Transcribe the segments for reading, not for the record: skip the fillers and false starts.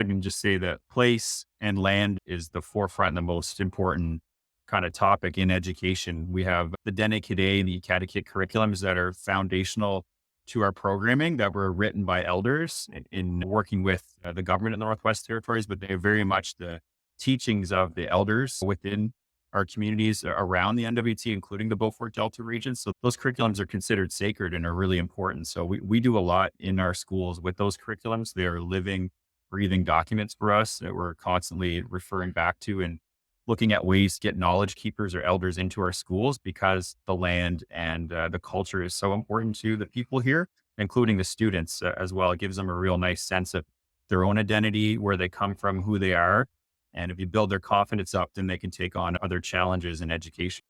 I can just say that place and land is the forefront, the most important kind of topic in education. We have the Dene Kide, the Catechit curriculums that are foundational to our programming that were written by elders in working with the government in the Northwest Territories, but they are very much the teachings of the elders within our communities around the NWT, including the Beaufort Delta region. So those curriculums are considered sacred and are really important. So we do a lot in our schools with those curriculums. They are living, breathing documents for us that we're constantly referring back to and looking at ways to get knowledge keepers or elders into our schools because the land and the culture is so important to the people here, including the students as well. It gives them a real nice sense of their own identity, where they come from, who they are. And if you build their confidence up, then they can take on other challenges in education.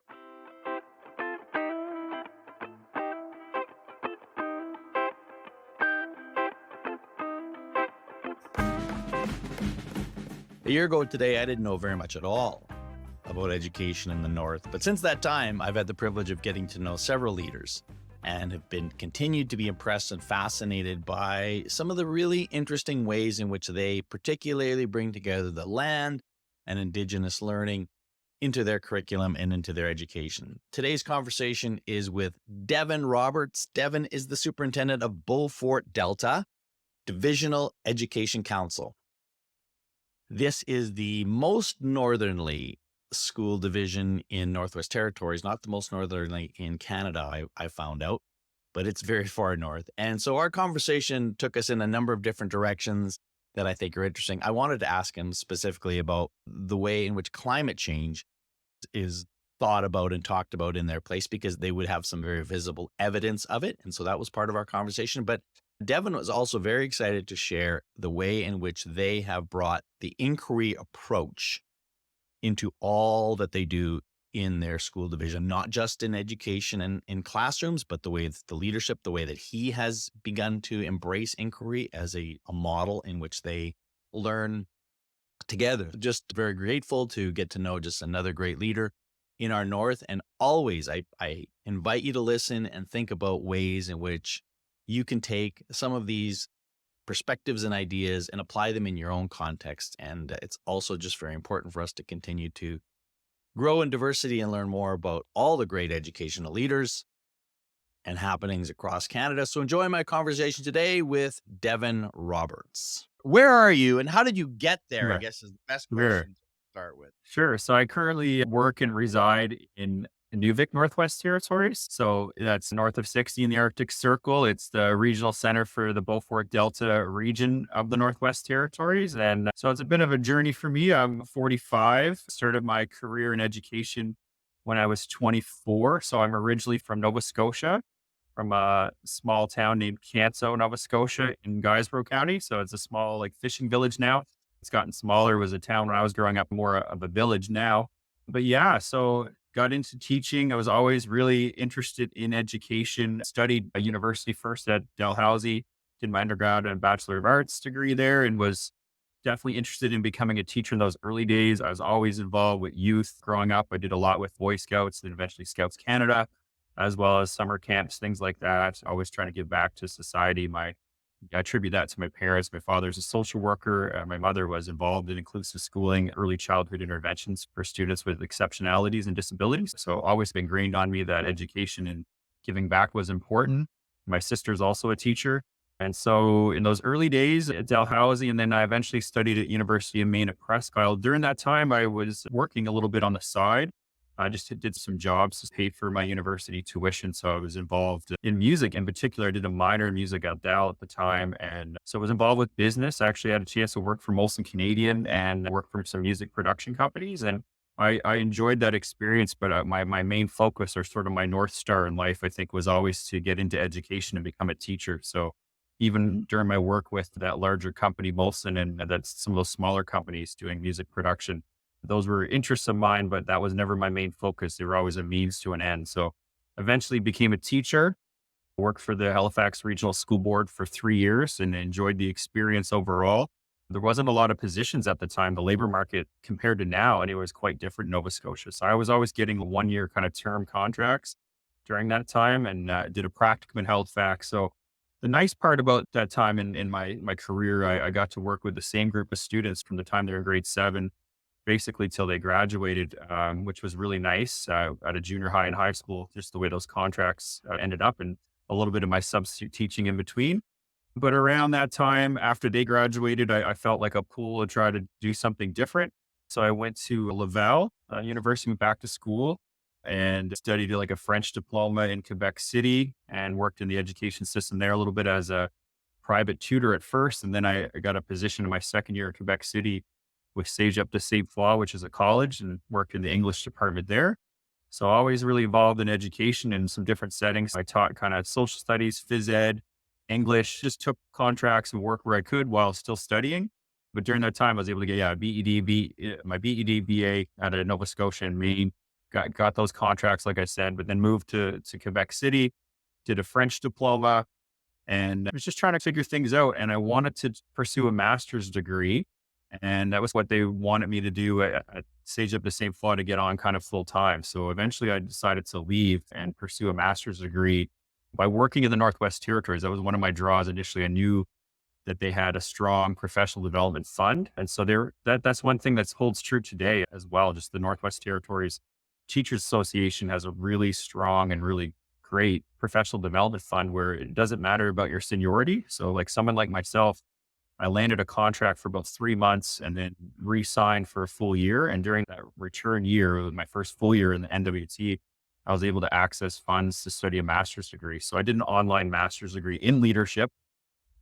A year ago today, I didn't know very much at all about education in the North. But since that time, I've had the privilege of getting to know several leaders and have been continued to be impressed and fascinated by some of the really interesting ways in which they particularly bring together the land and Indigenous learning into their curriculum and into their education. Today's conversation is with Devin Roberts. Devin is the superintendent of Beaufort Delta Divisional Education Council. This is the most northerly school division in Northwest Territories, not the most northerly in Canada, I found out, but it's very far north. And so our conversation took us in a number of different directions that I think are interesting. I wanted to ask him specifically about the way in which climate change is thought about and talked about in their place, because they would have some very visible evidence of it. And so that was part of our conversation. But Devin was also very excited to share the way in which they have brought the inquiry approach into all that they do in their school division, not just in education and in classrooms, but the way that the leadership, the way that he has begun to embrace inquiry as a model in which they learn together. Just very grateful to get to know just another great leader in our North. And always, I invite you to listen and think about ways in which you can take some of these perspectives and ideas and apply them in your own context. And it's also just very important for us to continue to grow in diversity and learn more about all the great educational leaders and happenings across Canada. So enjoy my conversation today with Devin Roberts. Where are you and how did you get there? I Right. guess is the best Sure. question to start with. Sure. So I currently work and reside in Inuvik, Northwest Territories. So that's north of 60 in the Arctic Circle. It's the regional center for the Beaufort Delta region of the Northwest Territories. And so it's a bit of a journey for me. I'm 45, started my career in education when I was 24. So I'm originally from Nova Scotia, from a small town named Canso, Nova Scotia in Guysborough County. So it's a small like fishing village now. It's gotten smaller. It was a town when I was growing up, more of a village now. But yeah, so got into teaching. I was always really interested in education. Studied at university first at Dalhousie, did my undergrad and Bachelor of Arts degree there, and was definitely interested in becoming a teacher in those early days. I was always involved with youth growing up. I did a lot with Boy Scouts, then eventually Scouts Canada, as well as summer camps, things like that. Always trying to give back to society. I attribute that to my parents. My father's a social worker. My mother was involved in inclusive schooling, early childhood interventions for students with exceptionalities and disabilities. So always been ingrained on me that education and giving back was important. My sister's also a teacher. And so in those early days at Dalhousie, and then I eventually studied at University of Maine at Presque Isle. During that time, I was working a little bit on the side. I just did some jobs to pay for my university tuition. So I was involved in music. In particular, I did a minor in music at Dal at the time. And so I was involved with business. I actually had a chance to work for Molson Canadian and work for some music production companies. And I enjoyed that experience. But my main focus, or sort of my North Star in life, I think, was always to get into education and become a teacher. So even during my work with that larger company, Molson, and that's some of those smaller companies doing music production, those were interests of mine, but that was never my main focus. They were always a means to an end. So eventually became a teacher, worked for the Halifax Regional School Board for 3 years and enjoyed the experience overall. There wasn't a lot of positions at the time. The labor market compared to now, and it was quite different in Nova Scotia. So I was always getting 1 year kind of term contracts during that time, and did a practicum in Halifax. So The nice part about that time in my career, I got to work with the same group of students from the time they were in grade 7, basically till they graduated, which was really nice at a junior high and high school, just the way those contracts ended up, and a little bit of my substitute teaching in between. But around that time, after they graduated, I felt like a pull to try to do something different. So I went to Laval University, went back to school and studied like a French diploma in Quebec City and worked in the education system there a little bit as a private tutor at first. And then I got a position in my second year at Quebec City with Sage Up to Saint Foy, which is a college, and worked in the English department there. So always really involved in education in some different settings. I taught kind of social studies, phys ed, English, just took contracts and work where I could while still studying. But during that time, I was able to get, yeah, my BED, BA out of Nova Scotia and Maine, got those contracts, like I said, but then moved to Quebec City, did a French diploma, and I was just trying to figure things out. And I wanted to pursue a master's degree. And that was what they wanted me to do at Sage Up to St. Foy to get on kind of full time. So eventually I decided to leave and pursue a master's degree by working in the Northwest Territories. That was one of my draws initially. I knew that they had a strong professional development fund. And so that's one thing that holds true today as well. Just the Northwest Territories Teachers Association has a really strong and really great professional development fund where it doesn't matter about your seniority. So like someone like myself, I landed a contract for about 3 months and then re-signed for a full year. And during that return year, my first full year in the NWT, I was able to access funds to study a master's degree. So I did an online master's degree in leadership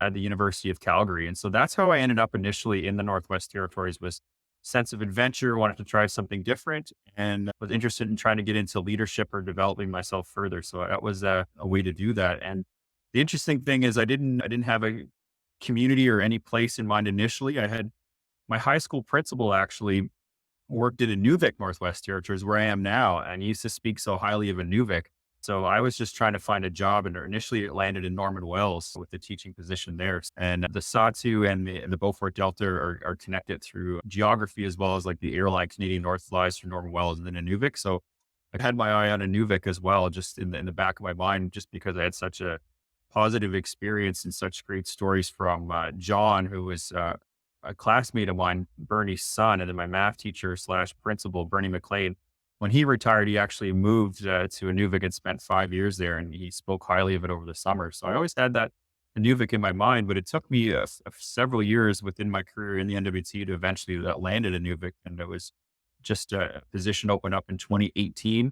at the University of Calgary. And so that's how I ended up initially in the Northwest Territories, was sense of adventure, wanted to try something different, and was interested in trying to get into leadership or developing myself further. So that was a way to do that. And the interesting thing is I didn't have a community or any place in mind initially. I had my high school principal actually worked in Inuvik, Northwest Territories, where I am now, and he used to speak so highly of Inuvik. So I was just trying to find a job, and initially it landed in Norman Wells with the teaching position there. And the Sawtooth and the Beaufort Delta are connected through geography, as well as like the airline Canadian North flies through Norman Wells and then Inuvik. So I had my eye on Inuvik as well, just in the back of my mind, just because I had such a positive experience and such great stories from John, who was a classmate of mine, Bernie's son, and then my math teacher slash principal, Bernie McLean. When he retired, he actually moved to Inuvik and spent 5 years there, and he spoke highly of it over the summer. So I always had that Inuvik in my mind, but it took me several years within my career in the NWT to eventually land at Inuvik, and it was just a position opened up in 2018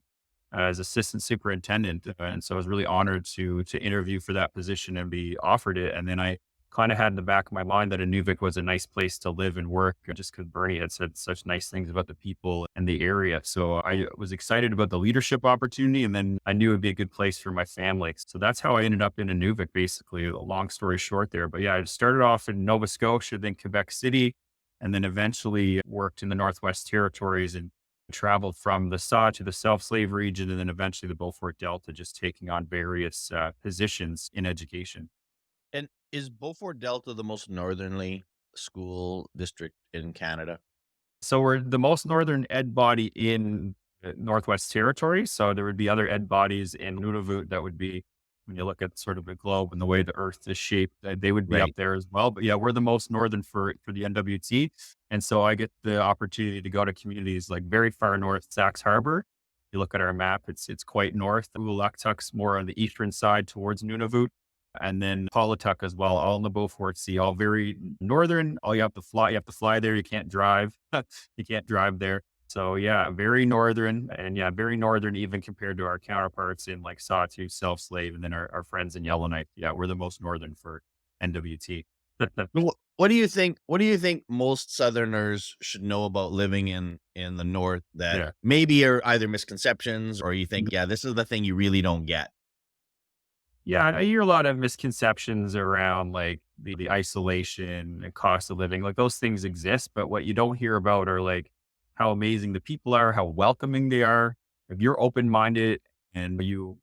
as assistant superintendent. And so I was really honored to interview for that position and be offered it. And then I kind of had in the back of my mind that Inuvik was a nice place to live and work, just because Bernie had said such nice things about the people and the area. So I was excited about the leadership opportunity, and then I knew it'd be a good place for my family. So that's how I ended up in Inuvik, basically. A long story short there. But yeah, I started off in Nova Scotia, then Quebec City, and then eventually worked in the Northwest Territories and traveled from the Saw to the Self-Slave region, and then eventually the Beaufort Delta, just taking on various positions in education. And is Beaufort Delta the most northerly school district in Canada? So we're the most northern ed body in Northwest Territories. So there would be other ed bodies in Nunavut that would be, when you look at sort of the globe and the way the earth is shaped, they would be up Right. there as well. But yeah, we're the most northern for the NWT. And so I get the opportunity to go to communities like very far north, Sax Harbor. You look at our map, it's quite north. Uluktuk's more on the eastern side towards Nunavut. And then Paulatuk as well, all in the Beaufort Sea, all very northern. All you have to fly there. You can't drive. You can't drive there. So yeah, very northern, and yeah, very northern even compared to our counterparts in like Sawtooth, Self-Slave, and then our friends in Yellowknife. Yeah, we're the most northern for NWT. What do you think? What do you think most Southerners should know about living in the North that Yeah. maybe are either misconceptions, or you think, yeah, this is the thing you really don't get? Yeah, I hear a lot of misconceptions around like the isolation and cost of living. Like those things exist, but what you don't hear about are like how amazing the people are, how welcoming they are. If you're open minded and you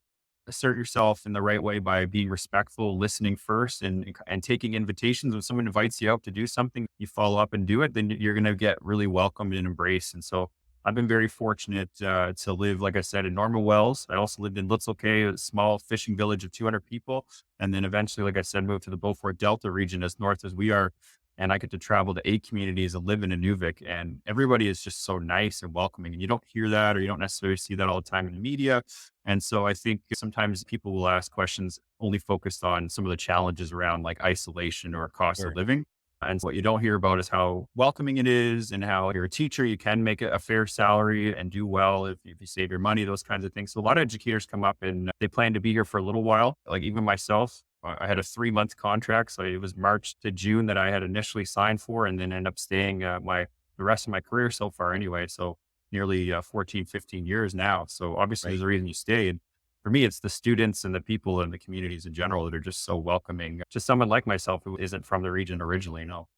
assert yourself in the right way by being respectful, listening first, and taking invitations. When someone invites you out to do something, you follow up and do it, then you're going to get really welcomed and embraced. And so I've been very fortunate to live, like I said, in Normal Wells. I also lived in Little Cay, a small fishing village of 200 people. And then eventually, like I said, moved to the Beaufort Delta region as north as we are. And I get to travel to 8 communities and live in Inuvik. And everybody is just so nice and welcoming. And you don't hear that, or you don't necessarily see that all the time in the media. And so I think sometimes people will ask questions only focused on some of the challenges around like isolation or cost of Sure. living. And what you don't hear about is how welcoming it is and how you're a teacher, you can make a fair salary and do well if you save your money, those kinds of things. So a lot of educators come up and they plan to be here for a little while. Like even myself, I had a 3 month contract. So it was March to June that I had initially signed for and then end up staying the rest of my career so far anyway. So nearly 14, 15 years now. So obviously Right. there's a reason you stayed. For me, it's the students and the people and the communities in general that are just so welcoming to someone like myself who isn't from the region originally. No.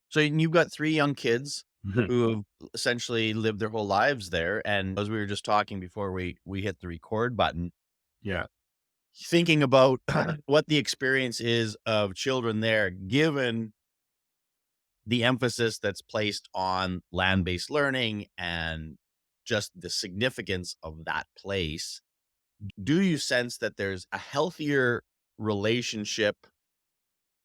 So you've got 3 young kids Mhm. who have essentially lived their whole lives there, and as we were just talking before we hit the record button, Yeah. thinking about what the experience is of children there, given the emphasis that's placed on land-based learning and just the significance of that place, do you sense that there's a healthier relationship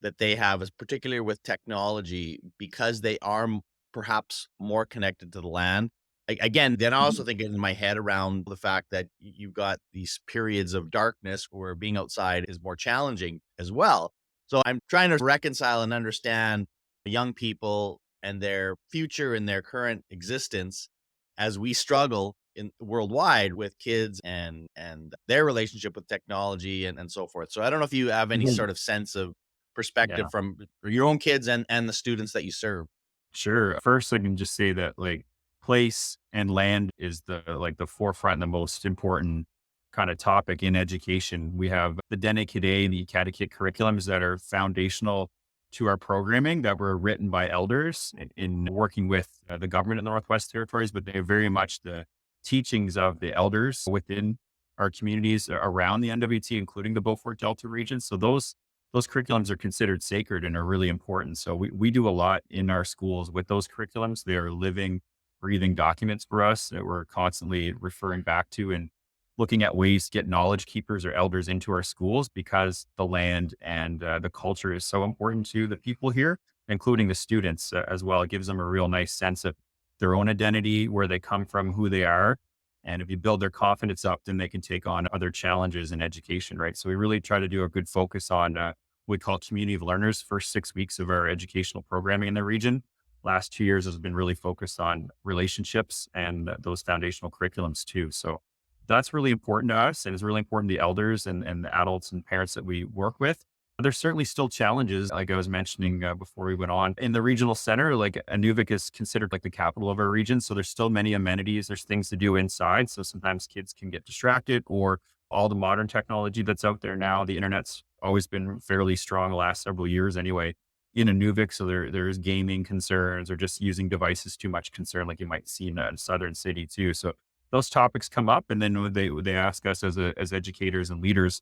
that they have, is particularly with technology, because they are perhaps more connected to the land? Again, then I also think in my head around the fact that you've got these periods of darkness where being outside is more challenging as well. So I'm trying to reconcile and understand young people and their future and their current existence as we struggle in worldwide with kids and their relationship with technology and so forth. So I don't know if you have any Mhm. sort of sense of Yeah. perspective from your own kids and the students that you serve. Sure. First, I can just say that like place and land is the forefront and the most important kind of topic in education. We have the Dene Kide, the Kadakit curriculums that are foundational to our programming that were written by elders in working with the government in the Northwest Territories, but they're very much the teachings of the elders within our communities around the NWT, including the Beaufort Delta region. So those curriculums are considered sacred and are really important. So we do a lot in our schools with those curriculums. They are living, breathing documents for us that we're constantly referring back to and looking at ways to get knowledge keepers or elders into our schools because the land and the culture is so important to the people here, including the students as well. It gives them a real nice sense of their own identity, where they come from, who they are. And if you build their confidence up, then they can take on other challenges in education, right? So we really try to do a good focus on we call community of learners first 6 weeks of our educational programming in the region. Last 2 years has been really focused on relationships and those foundational curriculums too. So that's really important to us. And it's really important to the elders and the adults and parents that we work with. There's certainly still challenges, like I was mentioning before we went on. In the regional center, like Inuvik is considered like the capital of our region. So there's still many amenities. There's things to do inside. So sometimes kids can get distracted or all the modern technology that's out there now. The internet's always been fairly strong the last several years anyway in Inuvik. So there's gaming concerns or just using devices too much concern, like you might see in a southern city too. So those topics come up. And then when they ask us as educators and leaders,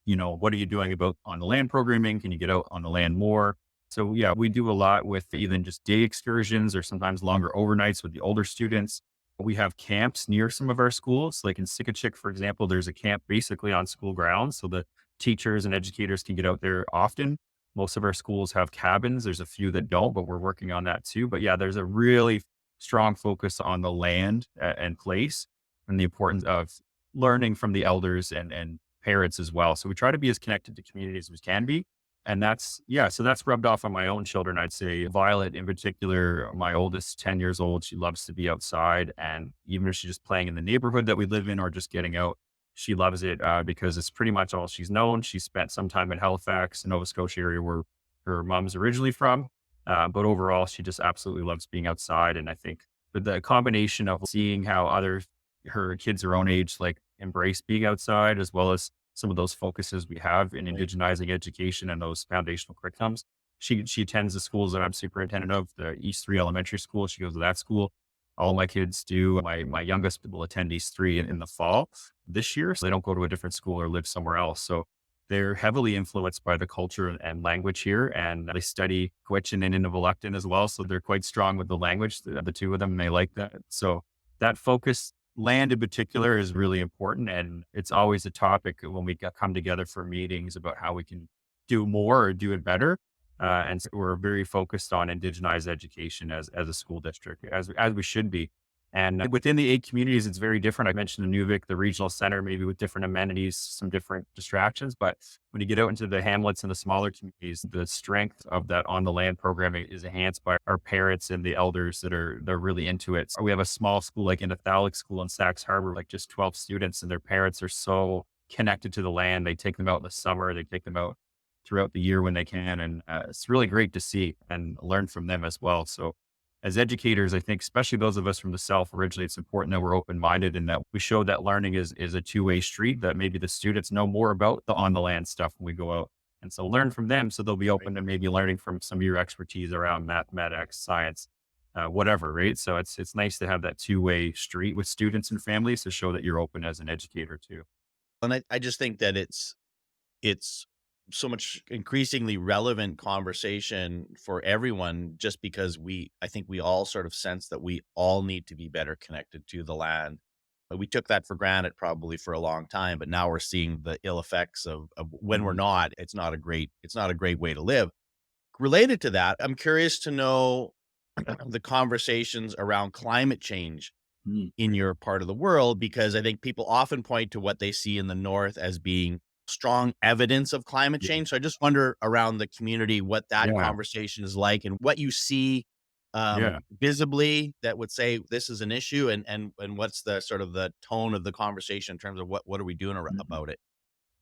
what are you doing about on the land programming? Can you get out on the land more? So yeah, we do a lot with even just day excursions or sometimes longer overnights with the older students. We have camps near some of our schools, like in Sikachik, for example, there's a camp basically on school grounds. So the teachers and educators can get out there often. Most of our schools have cabins. There's a few that don't, but we're working on that too. But yeah, there's a really strong focus on the land and place and the importance of learning from the elders and parents as well. So we try to be as connected to communities as we can be. And so that's rubbed off on my own children. I'd say Violet in particular, my oldest, 10 years old, she loves to be outside. And even if she's just playing in the neighborhood that we live in or just getting out, she loves it because it's pretty much all she's known. She spent some time in Halifax, Nova Scotia area where her mom's originally from. But overall, she just absolutely loves being outside. And I think with the combination of seeing how her kids her own age, like embrace being outside, as well as some of those focuses we have in Right. indigenizing education and those foundational curriculums. She attends the schools that I'm superintendent of, the East 3 Elementary School. She goes to that school. All my kids do. My youngest will attend East 3 in the fall this year. So they don't go to a different school or live somewhere else. So they're heavily influenced by the culture and language here. And they study Gwich'in and Inuvik as well. So they're quite strong with the language, the two of them, and they like that. So that focus land in particular is really important. And it's always a topic when we come together for meetings about how we can do more or do it better. And so we're very focused on indigenized education as a school district, as we should be. And within the 8 communities, it's very different. I mentioned Inuvik, the regional center, maybe with different amenities, some different distractions. But when you get out into the hamlets and the smaller communities, the strength of that on the land programming is enhanced by our parents and the elders they're really into it. So we have a small school like Inuvik School in Sachs Harbor, like just 12 students, and their parents are so connected to the land. They take them out in the summer, they take them out throughout the year when they can. And it's really great to see and learn from them as well. So as educators, I think, especially those of us from the South originally, it's important that we're open-minded and that we show that learning is a two-way street, that maybe the students know more about the on-the-land stuff when we go out. And so learn from them so they'll be Right. open to maybe learning from some of your expertise around mathematics, science, whatever, right? So it's nice to have that two-way street with students and families to show that you're open as an educator too. And I just think that it's so much increasingly relevant conversation for everyone just because I think we all sort of sense that we all need to be better connected to the land. We took that for granted probably for a long time, but now we're seeing the ill effects of when we're Mhm. not, it's not a great way to live. Related to that, I'm curious to know the conversations around climate change Mm. in your part of the world, because I think people often point to what they see in the north as being strong evidence of climate Yeah. change. So I just wonder around the community what that Yeah. conversation is like and what you see Yeah. visibly that would say this is an issue, and what's the sort of the tone of the conversation in terms of what are we doing Mhm. about it?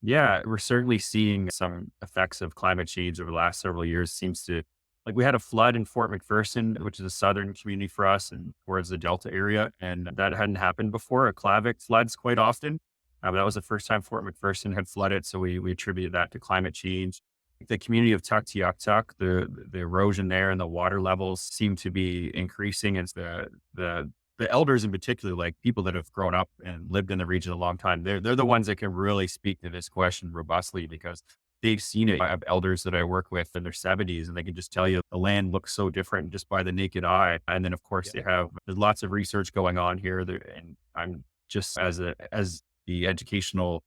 Yeah, we're certainly seeing some effects of climate change over the last several years. Seems to like we had a flood in Fort McPherson, which is a southern community for us and towards the Delta area, and that hadn't happened before. A Clavic floods quite often. But that was the first time Fort McPherson had flooded, so we attributed that to climate change. The community of Tuktoyaktuk, the erosion there and the water levels seem to be increasing. As the elders in particular, like people that have grown up and lived in the region a long time, they're the ones that can really speak to this question robustly because they've seen it. I have elders that I work with in their 70s, and they can just tell you the land looks so different just by the naked eye. And then, of course, Yeah. there's lots of research going on here. And I'm just as the educational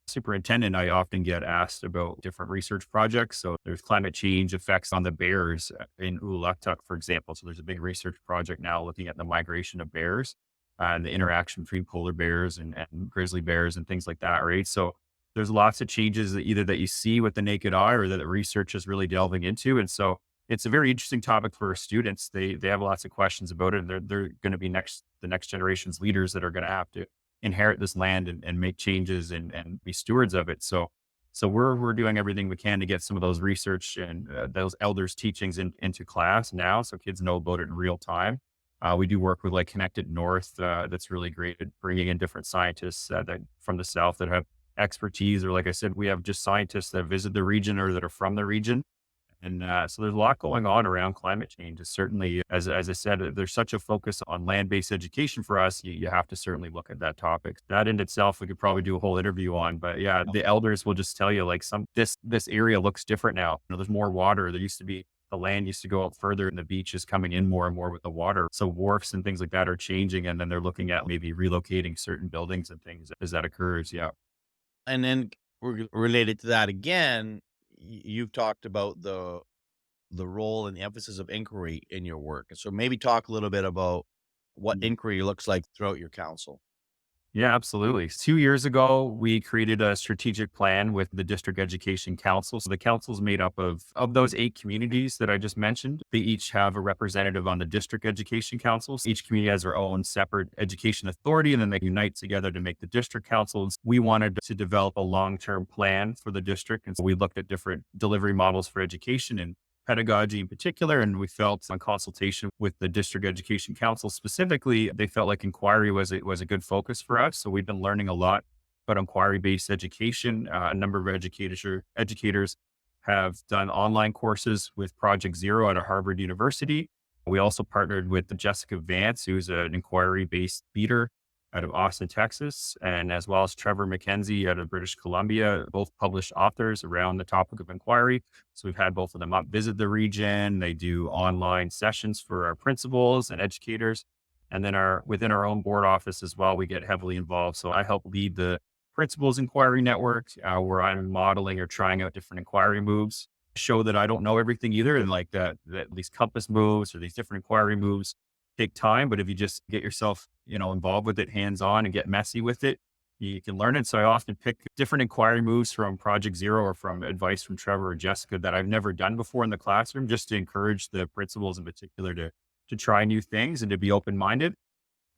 superintendent, I often get asked about different research projects. So there's climate change effects on the bears in Uluktuk, for example. So there's a big research project now looking at the migration of bears and the interaction between polar bears and grizzly bears and things like that, right? So there's lots of changes that either that you see with the naked eye or that the research is really delving into. And so it's a very interesting topic for our students. They have lots of questions about it. And they're going to be the next generation's leaders that are going to have to inherit this land and make changes and be stewards of it. So we're doing everything we can to get some of those research and those elders' teachings into class now, so kids know about it in real time. We do work with like Connected North. That's really great at bringing in different scientists that from the South that have expertise, or like I said, we have just scientists that visit the region or that are from the region. And so there's a lot going on around climate change. It's certainly, as I said, there's such a focus on land-based education for us. You have to certainly look at that topic. That in itself, we could probably do a whole interview on. But yeah, the elders will just tell you like this area looks different now. There's more water. There used to be the land used to go out further, and the beach is coming in more and more with the water. So wharfs and things like that are changing, and then they're looking at maybe relocating certain buildings and things as that occurs. Yeah. And then related to that again, you've talked about the role and the emphasis of inquiry in your work. And so maybe talk a little bit about what inquiry looks like throughout your council. Yeah, absolutely. 2 years ago, we created a strategic plan with the District Education Council. So the council is made up of those 8 communities that I just mentioned. They each have a representative on the District Education Council. So each community has their own separate education authority, and then they unite together to make the district councils. We wanted to develop a long-term plan for the district. And so we looked at different delivery models for education and pedagogy in particular. And we felt on consultation with the District Education Council specifically, they felt like inquiry was a good focus for us. So we've been learning a lot about inquiry-based education. A number of educators have done online courses with Project Zero at a Harvard University. We also partnered with Jessica Vance, who's an inquiry-based leader out of Austin, Texas, and as well as Trevor McKenzie out of British Columbia, both published authors around the topic of inquiry. So we've had both of them up visit the region. They do online sessions for our principals and educators. And then within our own board office as well, we get heavily involved. So I help lead the principals inquiry network, where I'm modeling or trying out different inquiry moves, show that I don't know everything either. And like that these compass moves or these different inquiry moves take time. But if you just get yourself, involved with it, hands on, and get messy with it, you can learn it. So I often pick different inquiry moves from Project Zero or from advice from Trevor or Jessica that I've never done before in the classroom, just to encourage the principals in particular to try new things and to be open minded.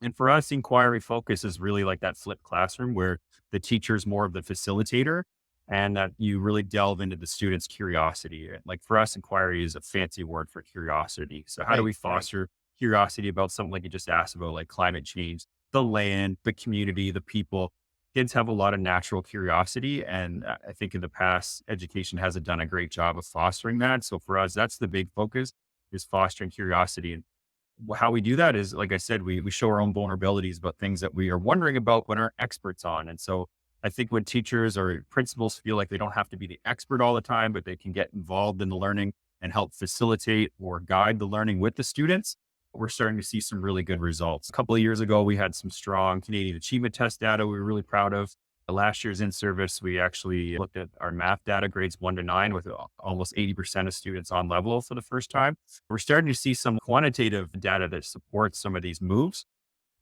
And for us, inquiry focus is really like that flipped classroom where the teacher is more of the facilitator and that you really delve into the student's curiosity. Like for us, inquiry is a fancy word for curiosity. So how do Right, we right, foster curiosity about something like you just asked about, like climate change, the land, the community, the people? Kids have a lot of natural curiosity. And I think in the past, education hasn't done a great job of fostering that. So for us, that's the big focus, is fostering curiosity. And how we do that is, like I said, we show our own vulnerabilities about things that we are wondering about but aren't experts on. And so I think when teachers or principals feel like they don't have to be the expert all the time, but they can get involved in the learning and help facilitate or guide the learning with the students, we're starting to see some really good results. A couple of years ago, we had some strong Canadian Achievement Test data we were really proud of. Last year's in service, we actually looked at our math data grades 1 to 9 with almost 80% of students on level for the first time. We're starting to see some quantitative data that supports some of these moves,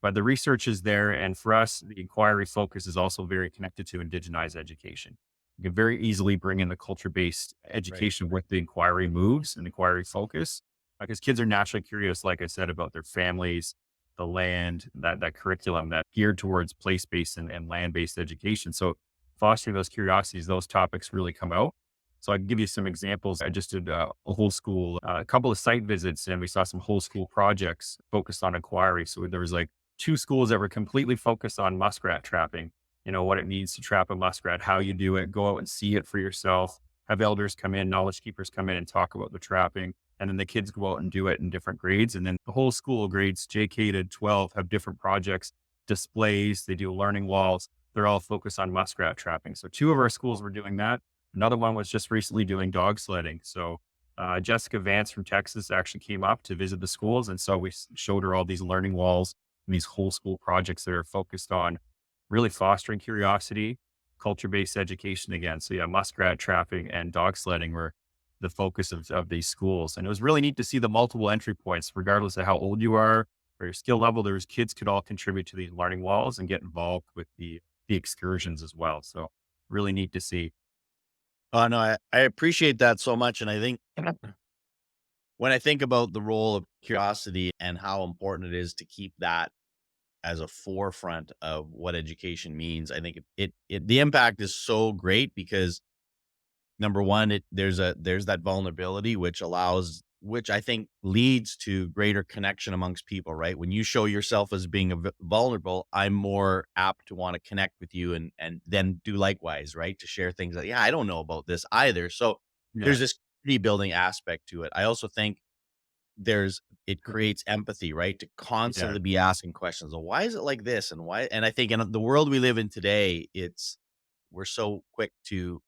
but the research is there. And for us, the inquiry focus is also very connected to indigenized education. You can very easily bring in the culture-based right. education with the inquiry moves and inquiry focus, because kids are naturally curious, like I said, about their families, the land, that curriculum that geared towards place-based and land-based education. So fostering those curiosities, those topics really come out. So I can give you some examples. I just did a whole school, a couple of site visits, and we saw some whole school projects focused on inquiry. So there was like two schools that were completely focused on muskrat trapping, what it means to trap a muskrat, how you do it, go out and see it for yourself, have elders come in, knowledge keepers come in and talk about the trapping. And then the kids go out and do it in different grades. And then the whole school, grades JK to 12, have different projects, displays, they do learning walls. They're all focused on muskrat trapping. So two of our schools were doing that. Another one was just recently doing dog sledding. So Jessica Vance from Texas actually came up to visit the schools. And so we showed her all these learning walls and these whole school projects that are focused on really fostering curiosity, culture-based education again. So yeah, muskrat trapping and dog sledding were the focus of these schools. And it was really neat to see the multiple entry points, regardless of how old you are or your skill level. There was kids could all contribute to these learning walls and get involved with the excursions as well. So really neat to see. Oh, no, I appreciate that so much. And I think when I think about the role of curiosity and how important it is to keep that as a forefront of what education means, I think the impact is so great because number one, there's that vulnerability which I think leads to greater connection amongst people, right? When you show yourself as being vulnerable, I'm more apt to want to connect with you and then do likewise, right? To share things that, yeah, I don't know about this either. So Yeah. there's this rebuilding aspect to it. I also think it creates empathy, right? To Yeah. constantly be asking questions. Well, why is it like this? And why? And I think in the world we live in today, we're so quick to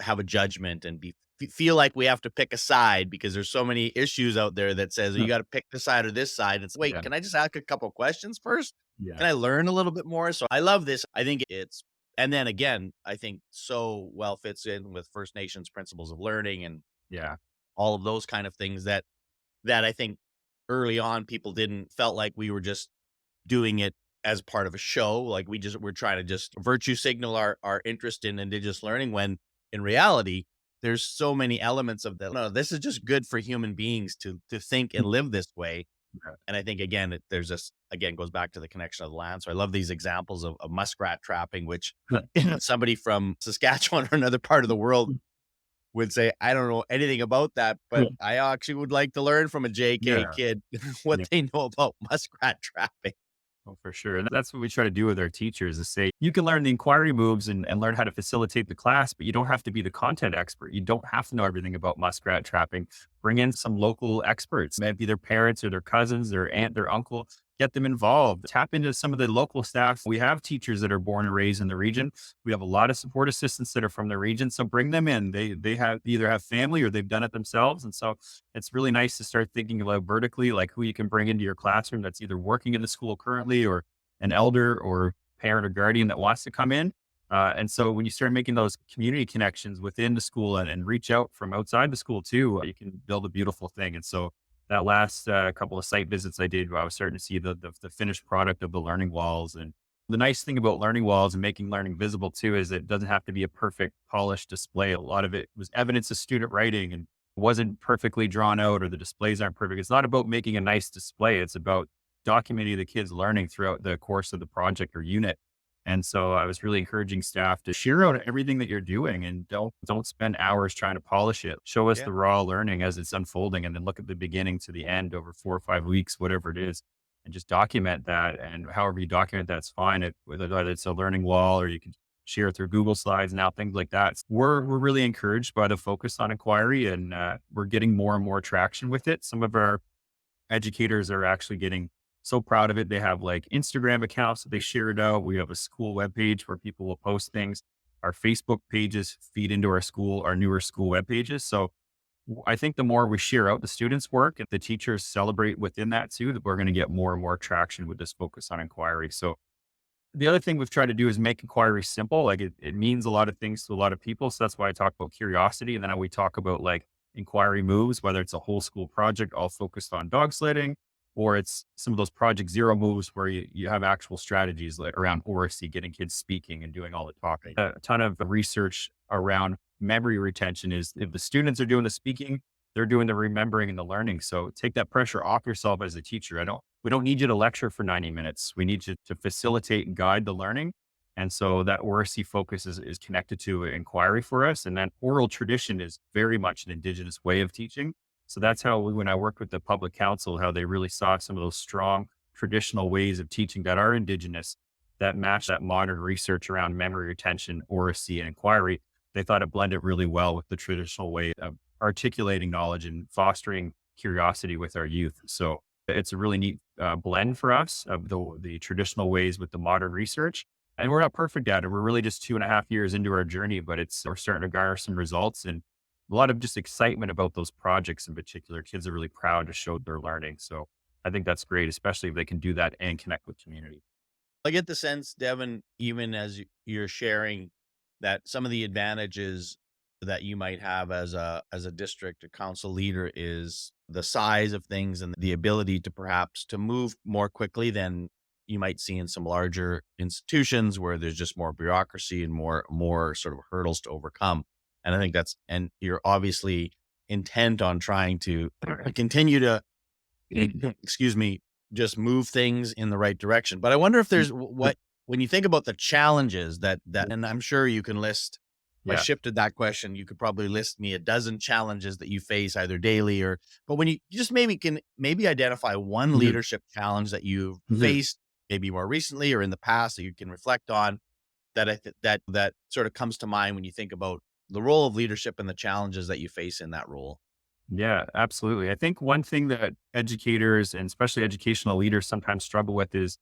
have a judgment and feel like we have to pick a side because there's so many issues out there that says you got to pick this side or this side. It's wait, Yeah. can I just ask a couple questions first? Yeah. Can I learn a little bit more? So I love this. I think and then again, I think so well fits in with First Nations principles of learning and Yeah. all of those kind of things that I think early on people didn't felt like we were just doing it as part of a show. Like we're trying to just virtue signal our interest in Indigenous learning when in reality, there's so many elements of that. No, this is just good for human beings to think and live this way. Yeah. And I think again, there's this again goes back to the connection of the land. So I love these examples of muskrat trapping, which somebody from Saskatchewan or another part of the world would say, I don't know anything about that, but I actually would like to learn from a JK Yeah. kid what Yeah. they know about muskrat trapping. Oh, for sure. And that's what we try to do with our teachers is say, you can learn the inquiry moves and learn how to facilitate the class, but you don't have to be the content expert. You don't have to know everything about muskrat trapping, bring in some local experts, maybe their parents or their cousins, their aunt, their uncle, get them involved, tap into some of the local staff. We have teachers that are born and raised in the region. We have a lot of support assistants that are from the region. So bring them in. They have either have family or they've done it themselves. And so it's really nice to start thinking about vertically, like who you can bring into your classroom that's either working in the school currently or an elder or parent or guardian that wants to come in. And so when you start making those community connections within the school and reach out from outside the school too, you can build a beautiful thing. And so that last couple of site visits I did, I was starting to see the finished product of the learning walls. And the nice thing about learning walls and making learning visible too is it doesn't have to be a perfect polished display. A lot of it was evidence of student writing and wasn't perfectly drawn out, or the displays aren't perfect. It's not about making a nice display. It's about documenting the kids learning throughout the course of the project or unit. And so I was really encouraging staff to share out everything that you're doing and don't spend hours trying to polish it. Show us Yeah. the raw learning as it's unfolding, and then look at the beginning to the end over 4 or 5 weeks, whatever it is, and just document that. And however you document that's fine. Whether it's a learning wall or you can share it through Google Slides now, things like that. We're really encouraged by the focus on inquiry, and we're getting more and more traction with it. Some of our educators are actually getting so proud of it. They have like Instagram accounts that they share it out. We have a school webpage where people will post things. Our Facebook pages feed into our newer school web pages. So I think the more we share out the students' work and the teachers celebrate within that too, that we're going to get more and more traction with this focus on inquiry. So the other thing we've tried to do is make inquiry simple. Like it means a lot of things to a lot of people. So that's why I talk about curiosity. And then we talk about like inquiry moves, whether it's a whole school project all focused on dog sledding, or it's some of those project zero moves where you have actual strategies like around oracy, getting kids speaking and doing all the talking. A ton of research around memory retention is if the students are doing the speaking, they're doing the remembering and the learning. So take that pressure off yourself as a teacher. We don't need you to lecture for 90 minutes. We need you to facilitate and guide the learning. And so that oracy focus is connected to inquiry for us. And then oral tradition is very much an Indigenous way of teaching. So that's how when I worked with the public council, how they really saw some of those strong traditional ways of teaching that are Indigenous that match that modern research around memory retention, oracy, and inquiry. They thought it blended really well with the traditional way of articulating knowledge and fostering curiosity with our youth. So it's a really neat blend for us of the traditional ways with the modern research. And we're not perfect at it. We're really just 2.5 years into our journey, but we're starting to garner some results and a lot of just excitement about those projects in particular. Kids are really proud to show their learning. So I think that's great, especially if they can do that and connect with community. I get the sense, Devin, even as you're sharing, that some of the advantages that you might have as a district or council leader is the size of things and the ability to perhaps to move more quickly than you might see in some larger institutions where there's just more bureaucracy and more sort of hurdles to overcome. And I think and you're obviously intent on trying to continue to, excuse me, just move things in the right direction. But I wonder if there's when you think about the challenges that, and I'm sure you can list, if I shifted that question, you could probably list me a dozen challenges that you face either daily but when you just maybe identify one leadership challenge that you've faced maybe more recently or in the past that you can reflect on that sort of comes to mind when you think about the role of leadership and the challenges that you face in that role. Yeah, absolutely. I think one thing that educators and especially educational leaders sometimes struggle with is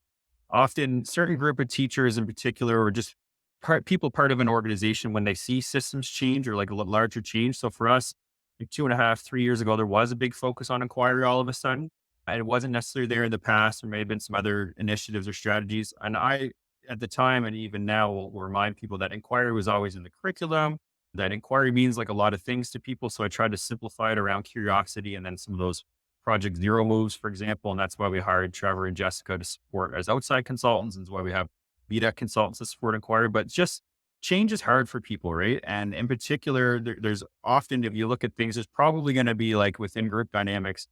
often certain group of teachers in particular, or just part of an organization when they see systems change or like a larger change. So for us, like 2.5, 3 years ago, there was a big focus on inquiry all of a sudden. And it wasn't necessarily there in the past. There may have been some other initiatives or strategies. And I, at the time, and even now will remind people that inquiry was always in the curriculum, that inquiry means like a lot of things to people. So I tried to simplify it around curiosity and then some of those Project Zero moves, for example. And that's why we hired Trevor and Jessica to support as outside consultants. And it's why we have BDEC consultants to support inquiry. But just change is hard for people, right? And in particular, there's often, if you look at things, there's probably going to be like within group dynamics,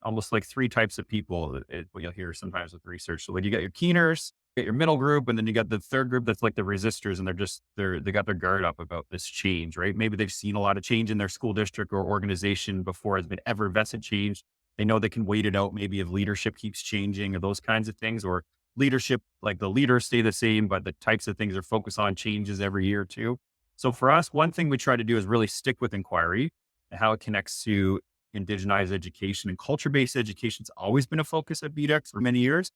almost like three types of people. What you'll hear sometimes with research. So like you got your keeners, you got your middle group, and then you got the third group that's like the resistors, and they got their guard up about this change, right? Maybe they've seen a lot of change in their school district or organization before has been ever vested change. They know they can wait it out, maybe if leadership keeps changing or those kinds of things, or leadership, like the leaders stay the same, but the types of things are focused on changes every year too. So for us, one thing we try to do is really stick with inquiry and how it connects to indigenized education and culture-based education has always been a focus at BDEC for many years.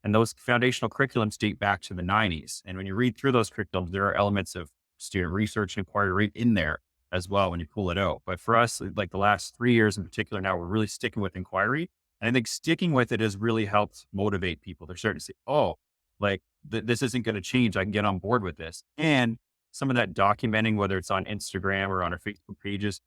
And those foundational curriculums date back to the 90s. And when you read through those curriculums, there are elements of student research and inquiry right in there as well when you pull it out. But for us, like the last 3 years in particular, now we're really sticking with inquiry. And I think sticking with it has really helped motivate people. They're starting to say, oh, like this isn't going to change. I can get on board with this. And some of that documenting, whether it's on Instagram or on our Facebook pages,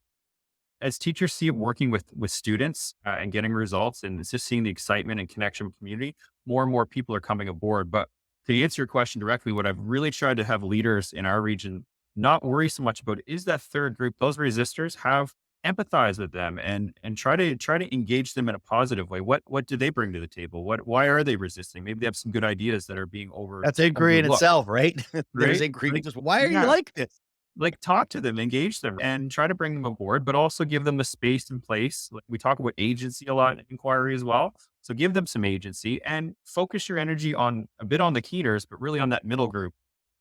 as teachers see it working with students and getting results, and it's just seeing the excitement and connection with community, more and more people are coming aboard. But to answer your question directly, what I've really tried to have leaders in our region not worry so much about is that third group, those resistors, have empathize with them and try to engage them in a positive way. What do they bring to the table? Why are they resisting? Maybe they have some good ideas that are being That's inquiry in overlooked, itself, right? There's right? inquiry. Like, Just why are you yeah, like this? like talk to them, engage them, and try to bring them aboard, but also give them the space and place. Like we talk about agency a lot in inquiry as well. So give them some agency and focus your energy on a bit on the keeners, but really on that middle group.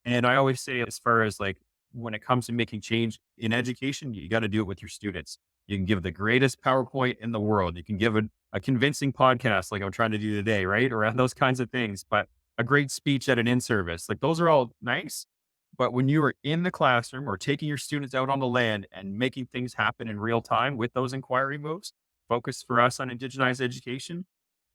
And I always say, as far as like when it comes to making change in education, you got to do it with your students. You can give the greatest PowerPoint in the world. You can give a convincing podcast like I'm trying to do today, right? Around those kinds of things. But a great speech at an in-service, like those are all nice. But when you are in the classroom or taking your students out on the land and making things happen in real time with those inquiry moves, focus for us on indigenized education,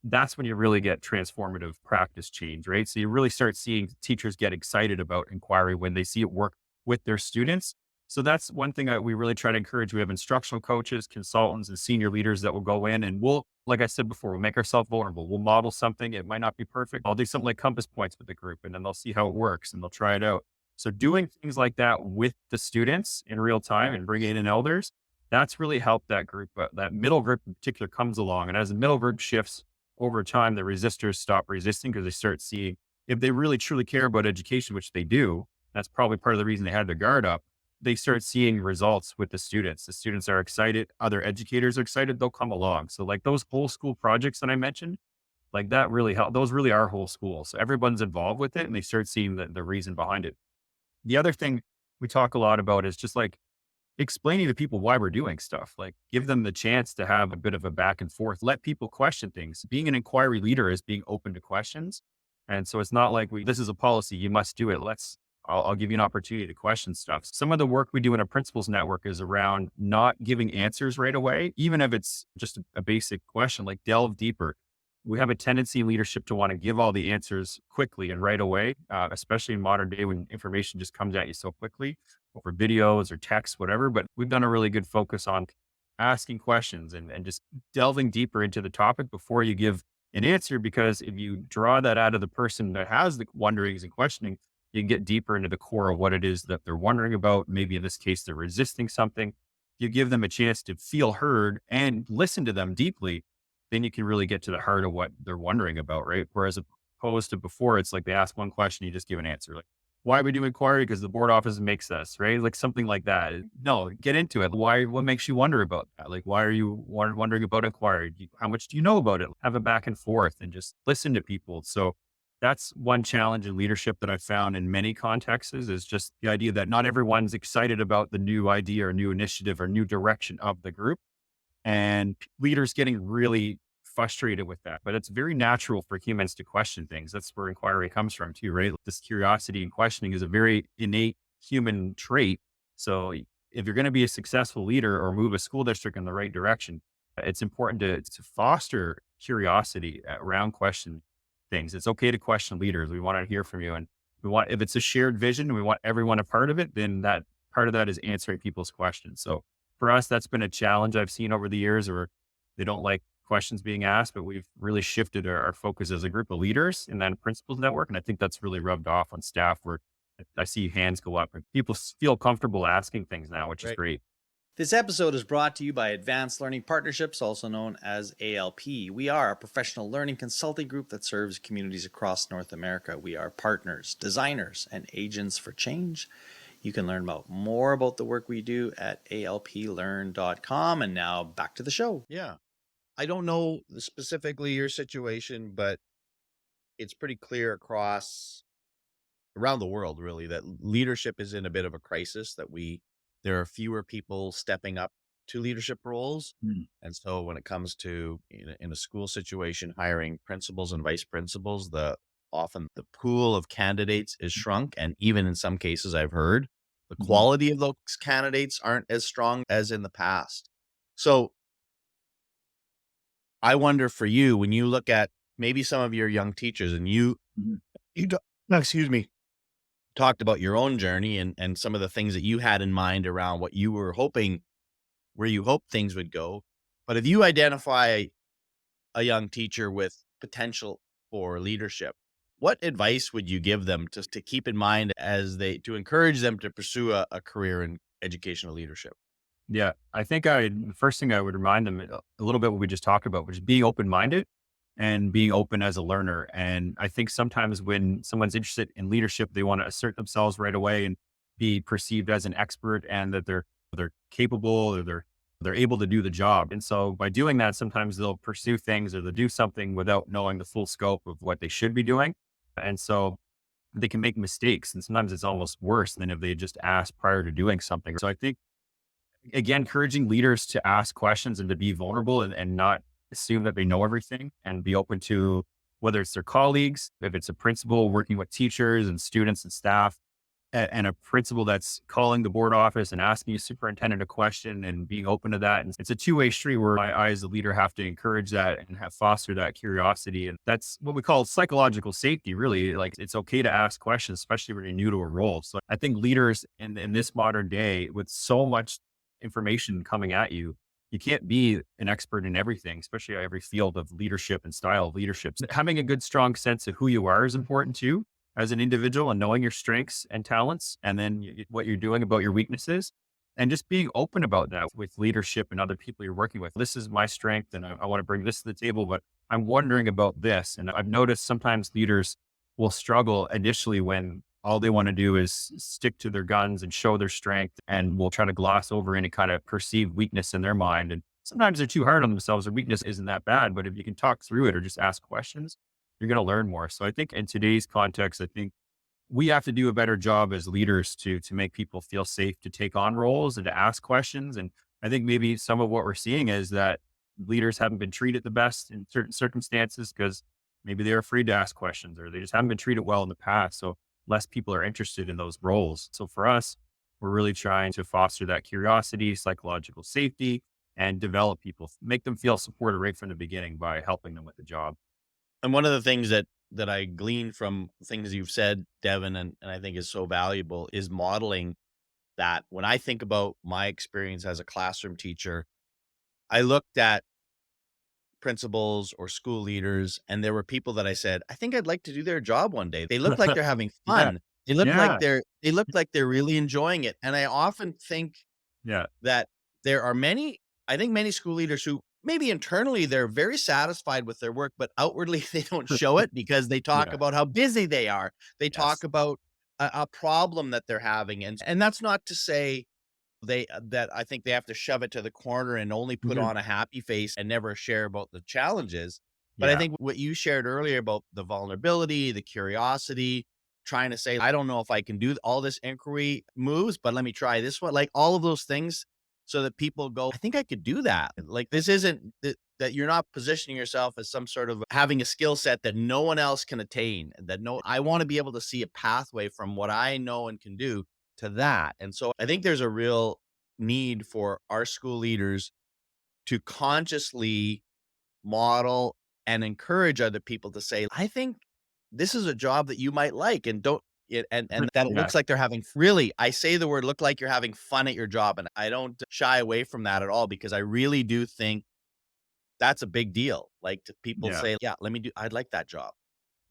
that's when you really get transformative practice change, right? So you really start seeing teachers get excited about inquiry when they see it work with their students. So that's one thing that we really try to encourage. We have instructional coaches, consultants, and senior leaders that will go in and we'll, like I said before, we'll make ourselves vulnerable. We'll model something. It might not be perfect. I'll do something like compass points with the group and then they'll see how it works and they'll try it out. So doing things like that with the students in real time and bringing in elders, that's really helped that group. But that middle group in particular comes along. And as the middle group shifts over time, the resistors stop resisting because they start seeing if they really truly care about education, which they do, that's probably part of the reason they had their guard up. They start seeing results with the students. The students are excited. Other educators are excited. They'll come along. So like those whole school projects that I mentioned, like that really help. Those really are whole schools. So everyone's involved with it and they start seeing the reason behind it. The other thing we talk a lot about is just like explaining to people why we're doing stuff, like give them the chance to have a bit of a back and forth, let people question things. Being an inquiry leader is being open to questions. And so it's not like this is a policy, you must do it. I'll give you an opportunity to question stuff. Some of the work we do in a principals network is around not giving answers right away, even if it's just a basic question, like delve deeper. We have a tendency in leadership to want to give all the answers quickly and right away, especially in modern day when information just comes at you so quickly over videos or text, whatever. But we've done a really good focus on asking questions and just delving deeper into the topic before you give an answer. Because if you draw that out of the person that has the wonderings and questioning, you can get deeper into the core of what it is that they're wondering about. Maybe in this case, they're resisting something. You give them a chance to feel heard and listen to them deeply, then you can really get to the heart of what they're wondering about, right? Whereas opposed to before, it's like they ask one question, you just give an answer. Like, why we do inquiry? Because the board office makes us, right? Like something like that. No, get into it. Why? What makes you wonder about that? Like, why are you wondering about inquiry? How much do you know about it? Have a back and forth and just listen to people. So that's one challenge in leadership that I've found in many contexts is just the idea that not everyone's excited about the new idea or new initiative or new direction of the group. And leaders getting really frustrated with that. But it's very natural for humans to question things. That's where inquiry comes from too, right? This curiosity and questioning is a very innate human trait. So if you're going to be a successful leader or move a school district in the right direction, it's important to foster curiosity around question things. It's okay to question leaders. We want to hear from you. And if it's a shared vision and we want everyone a part of it, then that part of that is answering people's questions. So for us, that's been a challenge I've seen over the years where they don't like questions being asked, but we've really shifted our focus as a group of leaders in that principals network. And I think that's really rubbed off on staff where I see hands go up and people feel comfortable asking things now, which is great. This episode is brought to you by Advanced Learning Partnerships, also known as ALP. We are a professional learning consulting group that serves communities across North America. We are partners, designers, and agents for change. You can learn more about the work we do at alplearn.com. And now back to the show. Yeah. I don't know specifically your situation, but it's pretty clear around the world, really, that leadership is in a bit of a crisis, that there are fewer people stepping up to leadership roles. Mm. And so when it comes to in a school situation, hiring principals and vice principals, the often the pool of candidates is shrunk. And even in some cases, I've heard the Mhm. quality of those candidates aren't as strong as in the past. So I wonder for you, when you look at maybe some of your young teachers and Mhm. you do, no, excuse me, talked about your own journey and some of the things that you had in mind around what you were hoping, where you hoped things would go. But if you identify a young teacher with potential for leadership, what advice would you give them to keep in mind as they to encourage them to pursue a career in educational leadership? Yeah, I think the first thing I would remind them a little bit what we just talked about, which is being open-minded and being open as a learner. And I think sometimes when someone's interested in leadership, they want to assert themselves right away and be perceived as an expert and that they're capable or they're able to do the job. And so by doing that, sometimes they'll pursue things or they'll do something without knowing the full scope of what they should be doing. And so they can make mistakes. And sometimes it's almost worse than if they just asked prior to doing something. So I think again, encouraging leaders to ask questions and to be vulnerable and not assume that they know everything and be open to whether it's their colleagues, if it's a principal working with teachers and students and staff, and a principal that's calling the board office and asking a superintendent a question and being open to that. And it's a two-way street where I, as a leader, have to encourage that and have foster that curiosity. And that's what we call psychological safety, really. Like it's okay to ask questions, especially when you're new to a role. So I think leaders in this modern day with so much information coming at you, you can't be an expert in everything, especially every field of leadership and style of leadership. So having a good, strong sense of who you are is important too as an individual and knowing your strengths and talents and then what you're doing about your weaknesses and just being open about that with leadership and other people you're working with. This is my strength and I want to bring this to the table, but I'm wondering about this. And I've noticed sometimes leaders will struggle initially when all they want to do is stick to their guns and show their strength and will try to gloss over any kind of perceived weakness in their mind. And sometimes they're too hard on themselves. Their weakness isn't that bad, but if you can talk through it or just ask questions, you're going to learn more. So I think in today's context, I think we have to do a better job as leaders to make people feel safe to take on roles and to ask questions. And I think maybe some of what we're seeing is that leaders haven't been treated the best in certain circumstances because maybe they're afraid to ask questions or they just haven't been treated well in the past. So less people are interested in those roles. So for us, we're really trying to foster that curiosity, psychological safety, and develop people, make them feel supported right from the beginning by helping them with the job. And one of the things that I glean from things you've said, Devin, and I think is so valuable is modeling that. When I think about my experience as a classroom teacher, I looked at principals or school leaders, and there were people that I said, I think I'd like to do their job one day. They look like they're having Yeah. fun. They look like Yeah. they look like they're really enjoying it. And I often think Yeah. that there are many school leaders who maybe internally they're very satisfied with their work, but outwardly they don't show it because they talk Yeah. about how busy they are. They talk Yes. about a problem that they're having. And that's not to say that I think they have to shove it to the corner and only put Mhm. on a happy face and never share about the challenges. But I Yeah. think what you shared earlier about the vulnerability, the curiosity, trying to say, I don't know if I can do all this inquiry moves, but let me try this one. Like all of those things so that people go, I think I could do that. Like this isn't that you're not positioning yourself as some sort of having a skill set that no one else can attain. That no, I want to be able to see a pathway from what I know and can do to that. And so I think there's a real need for our school leaders to consciously model and encourage other people to say, I think this is a job that you might like and don't and that it Yeah. looks like they're having really, I say the word look like you're having fun at your job. And I don't shy away from that at all because I really do think that's a big deal. Like to people Yeah. say, yeah, I'd like that job.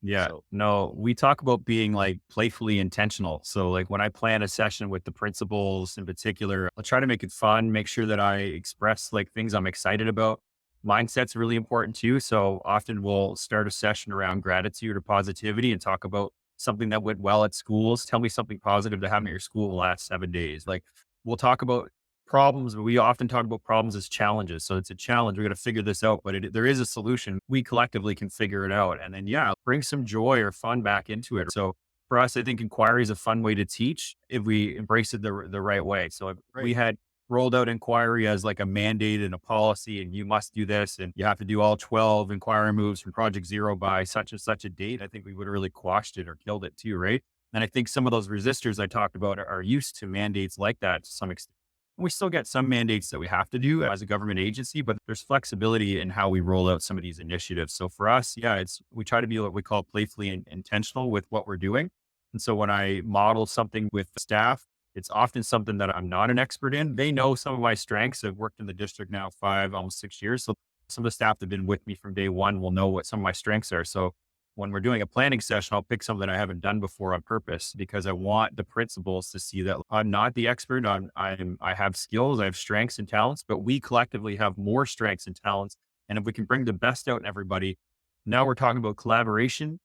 Yeah. So No, we talk about being like playfully intentional. So like when I plan a session with the principals in particular, I'll try to make it fun, make sure that I express like things I'm excited about. Mindset's really important too. So often we'll start a session around gratitude or positivity and talk about something that went well at schools. Tell me something positive that happened at your school in the last 7 days. Like we'll talk about problems, but we often talk about problems as challenges. So it's a challenge. We got to figure this out, but there is a solution. We collectively can figure it out. And then, yeah, bring some joy or fun back into it. So for us, I think inquiry is a fun way to teach if we embrace it the right way. So we great. had rolled out inquiry as like a mandate and a policy, and you must do this, and you have to do all 12 inquiry moves from project zero by such and such a date, I think we would have really quashed it or killed it too, right? And I think some of those resistors I talked about are used to mandates like that to some extent. We still get some mandates that we have to do as a government agency, but there's flexibility in how we roll out some of these initiatives. So for us, yeah, we try to be what we call playfully intentional with what we're doing. And so when I model something with staff, it's often something that I'm not an expert in. They know some of my strengths. I've worked in the district now 5, almost 6 years. So some of the staff that have been with me from day one will know what some of my strengths are. So when we're doing a planning session, I'll pick something I haven't done before on purpose because I want the principals to see that I'm not the expert. I have skills, I have strengths and talents, but we collectively have more strengths and talents. And if we can bring the best out in everybody, now we're talking about collaboration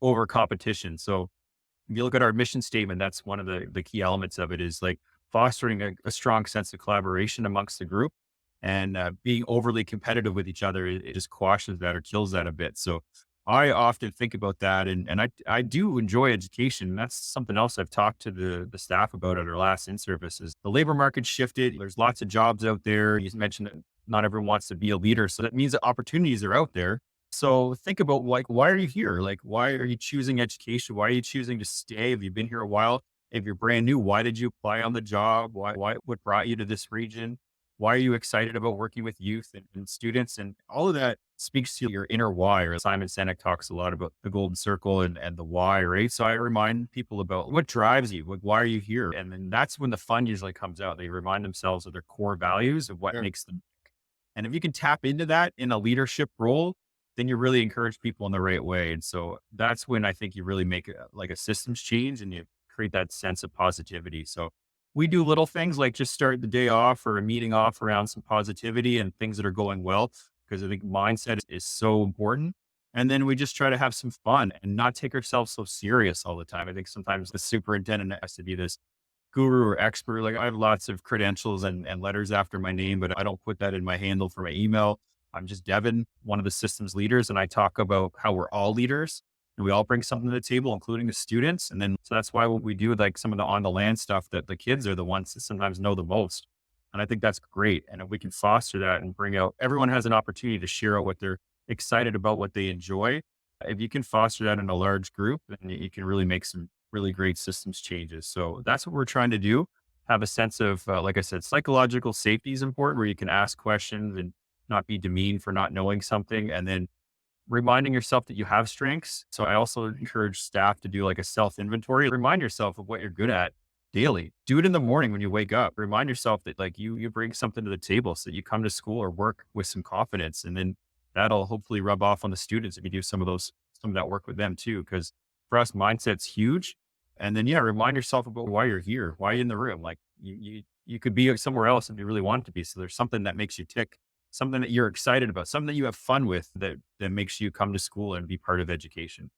over competition. So if you look at our mission statement, that's one of the key elements of it is like fostering a strong sense of collaboration amongst the group and being overly competitive with each other. It just quashes that or kills that a bit. So I often think about that and I do enjoy education. And that's something else I've talked to the staff about at our last in-service is the labor market shifted. There's lots of jobs out there. You mentioned that not everyone wants to be a leader. So that means that opportunities are out there. So think about like, why are you here? Like, why are you choosing education? Why are you choosing to stay? Have you been here a while? If you're brand new, why did you apply on the job? What brought you to this region? Why are you excited about working with youth and students? And all of that speaks to your inner why. Or Simon Sinek talks a lot about the golden circle and the why, right? So I remind people about what drives you. Like, why are you here? And then that's when the fun usually comes out. They remind themselves of their core values of what Sure. makes them tick. And if you can tap into that in a leadership role, then you really encourage people in the right way. And so that's when I think you really make like a systems change and you create that sense of positivity. So we do little things like just start the day off or a meeting off around some positivity and things that are going well, because I think mindset is so important. And then we just try to have some fun and not take ourselves so serious all the time. I think sometimes the superintendent has to be this guru or expert. Like I have lots of credentials and letters after my name, but I don't put that in my handle for my email. I'm just Devin, one of the systems leaders, and I talk about how we're all leaders and we all bring something to the table, including the students. And then, so that's why what we do, like some of the on the land stuff, that the kids are the ones that sometimes know the most. And I think that's great. And if we can foster that and bring out, everyone has an opportunity to share out what they're excited about, what they enjoy. If you can foster that in a large group, then you can really make some really great systems changes. So that's what we're trying to do. Have a sense of, like I said, psychological safety is important where you can ask questions and not be demeaned for not knowing something. And then reminding yourself that you have strengths. So I also encourage staff to do like a self inventory. Remind yourself of what you're good at daily. Do it in the morning when you wake up. Remind yourself that like you bring something to the table so that you come to school or work with some confidence. And then that'll hopefully rub off on the students if you do some of that work with them too. Because for us, mindset's huge. And then, yeah, remind yourself about why you're here, why you're in the room. Like you could be somewhere else if you really want to be. So there's something that makes you tick, something that you're excited about, something that you have fun with that makes you come to school and be part of education.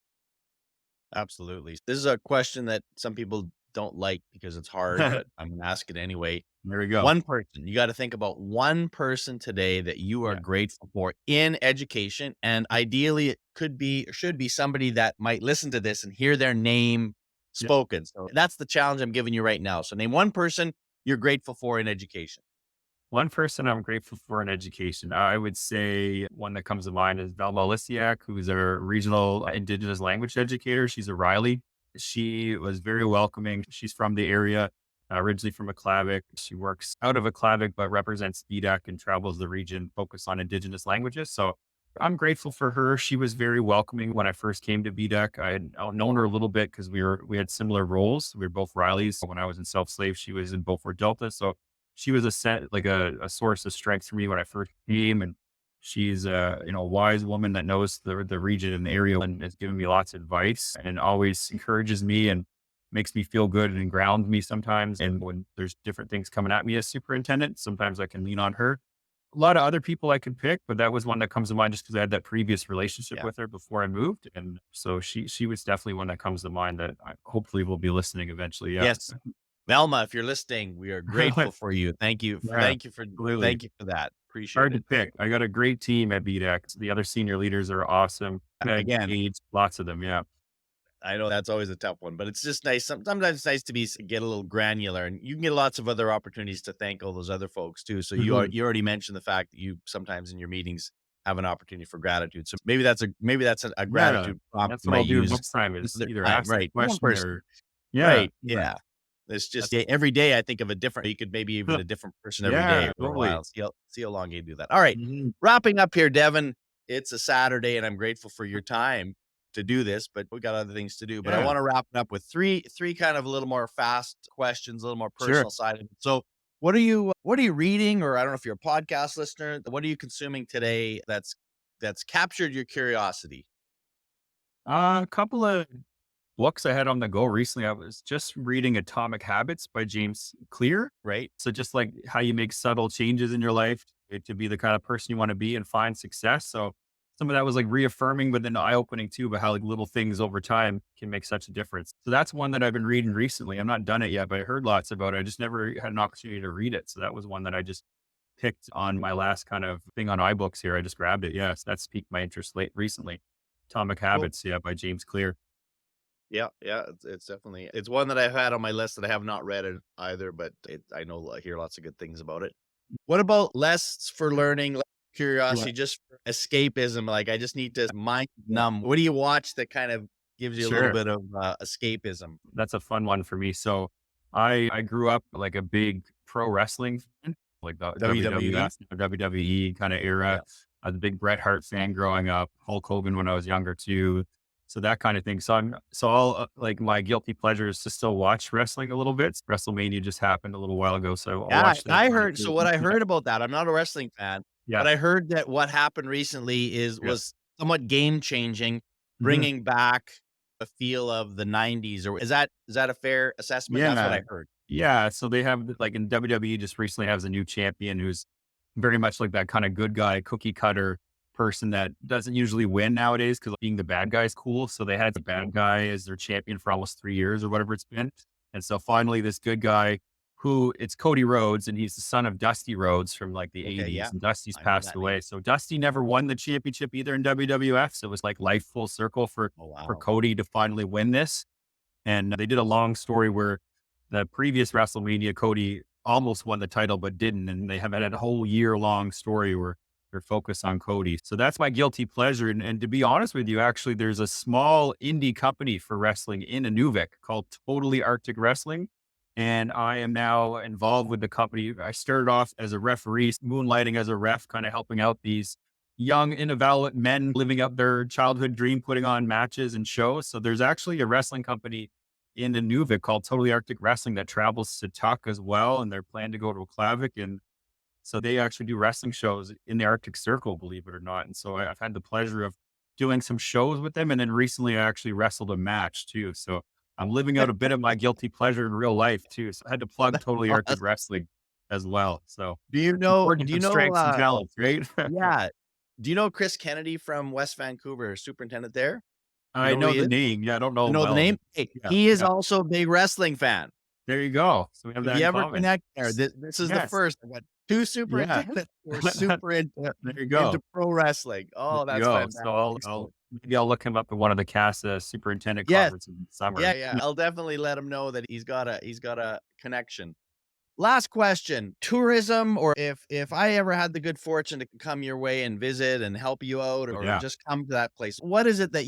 Absolutely. This is a question that some people don't like because it's hard, but I'm going to ask it anyway. There we go. One person, you got to think about one person today that you are Yeah. grateful for in education. And ideally, it could be or should be somebody that might listen to this and hear their name Yeah. spoken. So that's the challenge I'm giving you right now. So name one person you're grateful for in education. One person I'm grateful for in education, I would say one that comes to mind is Velma Lisiak, who's our regional Indigenous language educator. She's a Riley. She was very welcoming. She's from the area, originally from Aklavik. She works out of Aklavik, but represents BDAC and travels the region focused on Indigenous languages. So I'm grateful for her. She was very welcoming when I first came to BDAC. I had known her a little bit because we had similar roles. We were both Rileys. When I was in Self-Slave, she was in Beaufort Delta. So she was a source of strength for me when I first came. And she's a wise woman that knows the region and the area and has given me lots of advice and always encourages me and makes me feel good and grounds me sometimes. And when there's different things coming at me as superintendent, sometimes I can lean on her. A lot of other people I could pick, but that was one that comes to mind just because I had that previous relationship Yeah. with her before I moved. And so she was definitely one that comes to mind that I hopefully will be listening eventually. Yeah. Yes. Velma, if you're listening, we are grateful for you. Thank you. Yeah, Thank you for absolutely. that. Appreciate Hard to it. pick. I got a great team at BDEX. The other senior leaders are awesome. Again, Lots of them. Yeah. I know that's always a tough one, but it's just nice. Sometimes it's nice to get a little granular, and you can get lots of other opportunities to thank all those other folks too. So Mhm. you already mentioned the fact that you sometimes in your meetings have an opportunity for gratitude. So maybe that's a Yeah, gratitude prompt that's you what I'll might do use next time is another either time, ask the right? One question person, or yeah, right? yeah, Yeah. It's just that's every day. I think of a different. You could maybe even huh, a different person every day yeah, for a totally. while. See how long you do that. All right, Mhm. wrapping up here, Devin. It's a Saturday, and I'm grateful for your time to do this, but we got other things to do. But I Yeah, want to wrap it up with three kind of a little more fast questions, a little more sure. personal side of it. So, what are you reading, or I don't know if you're a podcast listener. What are you consuming today that's captured your curiosity? A couple of books I had on the go recently. I was just reading Atomic Habits by James Clear. Right? So just like how you make subtle changes in your life to be the kind of person you want to be and find success. So some of that was like reaffirming, but then eye opening too, about how like little things over time can make such a difference. So that's one that I've been reading recently. I'm not done it yet, but I heard lots about it. I just never had an opportunity to read it. So that was one that I just picked on my last kind of thing on iBooks here. I just grabbed it. Yes, that's piqued my interest late recently. Atomic Cool. Habits, yeah, by James Clear. Yeah, yeah, it's definitely it's one that I've had on my list that I have not read it either, but I hear lots of good things about it. What about less for learning, less Yeah, curiosity, just for escapism? Like I just need to mind yeah, numb. What do you watch that kind of gives you a little sure. bit of escapism? That's a fun one for me. So I grew up like a big pro wrestling fan, like the WWE? WWF, WWE kind of era. Yeah. I was a big Bret Hart fan growing up, Hulk Hogan when I was younger too. So that kind of thing. So all like my guilty pleasure is to still watch wrestling a little bit. WrestleMania just happened a little while ago, so I'll Yeah, watch that. I on heard so what occasion. I Yeah, heard about that, I'm not a wrestling fan, yeah, but I heard that what happened recently is yeah. was somewhat game changing, Mhm. bringing back the feel of the '90s, or is that a fair assessment? That's what Yeah. I heard. Yeah. So they have like in WWE just recently has a new champion who's very much like that kind of good guy, cookie cutter person that doesn't usually win nowadays because being the bad guy is cool. So they had the bad guy as their champion for almost 3 years or whatever it's been. And so finally, this good guy who it's Cody Rhodes and he's the son of Dusty Rhodes from like the Okay, 80s. yeah, And Dusty's I know passed that name. away. So Dusty never won the championship either in WWF. So it was like life full circle Oh, for wow. Cody to finally win this. And they did a long story where the previous WrestleMania, Cody almost won the title, but didn't. And they have had a whole year long story where they're focused on Cody. So that's my guilty pleasure. And to be honest with you, actually, there's a small indie company for wrestling in Inuvik called Totally Arctic Wrestling. And I am now involved with the company. I started off as a referee, moonlighting as a ref, kind of helping out these young, invalid men living up their childhood dream, putting on matches and shows. So there's actually a wrestling company in Inuvik called Totally Arctic Wrestling that travels to Tuck as well. And they're planning to go to Klavik. And so they actually do wrestling shows in the Arctic Circle, believe it or not. And so I've had the pleasure of doing some shows with them. And then recently I actually wrestled a match too. So I'm living out a bit of my guilty pleasure in real life too. So I had to plug That's Totally Arctic awesome. Wrestling as well. So Do you know working do you some know, strengths and talents, right? yeah. Do you know Chris Kennedy from West Vancouver, superintendent there? You I know who know he the is? name. Yeah, I don't know You him know the well, name? but Hey, yeah, he is yeah. also a big wrestling fan. There you go. So we have If that you in ever common. connect there, this is the Yes. first. I got 2 Yeah. superintendents who are super into There you into go. pro wrestling. There Oh, you that's go. So fantastic. So maybe I'll look him up at one of the CASA superintendent yes, conferences in the summer. yeah, yeah. I'll definitely let him know that he's got a connection. Last question, tourism, or if I ever had the good fortune to come your way and visit and help you out or Yeah. just come to that place, what is it that